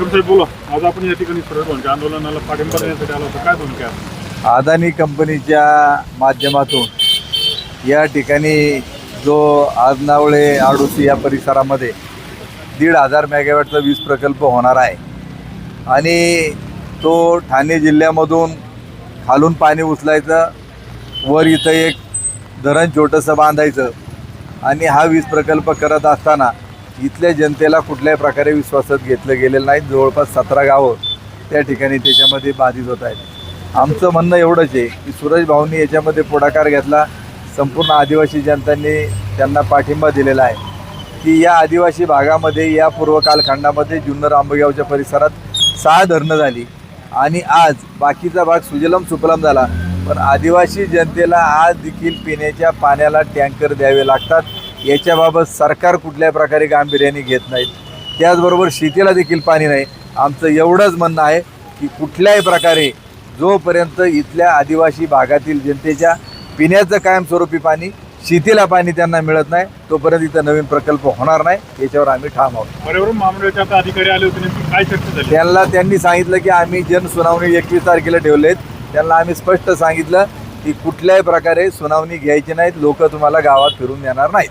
साहेब बोला, आज आपण या ठिकाणी सर्वांच्या आंदोलनाला पाठिंबा देण्यासाठी आलो होतो, काय भूमिका आहे? अदानी कंपनीच्या माध्यमातून या ठिकाणी जो आजनावळे आडोसी या परिसरामध्ये 1,500 मेगावॅटचा वीज प्रकल्प होणार आहे आणि तो ठाणे जिल्ह्यामधून खालून पाणी उचलायचं, वर इथं एक धरण छोटंसं बांधायचं आणि हा वीज प्रकल्प करत असताना इथल्या जनतेला कुठल्याही प्रकारे विश्वासात घेतलं गेलेलं नाही. जवळपास 17 गावं त्या ठिकाणी त्याच्यामध्ये बाधित होत आहेत. आमचं म्हणणं एवढंच आहे की सुरेश भाऊंनी याच्यामध्ये पुढाकार घेतला. संपूर्ण आदिवासी जनतांनी त्यांना पाठिंबा दिलेला आहे की या आदिवासी भागामध्ये या पूर्व कालखंडामध्ये जुन्नर आंबेगावच्या परिसरात 6 धरणं झाली आणि आज बाकीचा भाग सुजलम सुफलम झाला. पण आदिवासी जनतेला आज देखील पिण्याच्या पाण्याला टँकर द्यावे लागतात. याच्याबाबत सरकार कुठल्याही प्रकारे गांभीर्याने घेत नाहीत. त्याचबरोबर शेतीला देखील पाणी नाही. आमचं एवढंच म्हणणं आहे की कुठल्याही प्रकारे जोपर्यंत इथल्या आदिवासी भागातील जनतेच्या पिण्याचं कायमस्वरूपी पाणी, शेतीला पाणी त्यांना मिळत नाही तोपर्यंत इथं नवीन प्रकल्प होणार नाही. याच्यावर आम्ही ठाम आहोत. पर्यावरण महामंडळाचे आता अधिकारी आले होते, नेमकी काय चर्चा झाली? त्यांनी सांगितलं की आम्ही जनसुनावणी 21 तारखेला ठेवलेत. त्यांना आम्ही स्पष्ट सांगितलं की कुठल्याही प्रकारे सुनावणी घ्यायची नाहीत, लोक तुम्हाला गावात फिरून येणार नाहीत.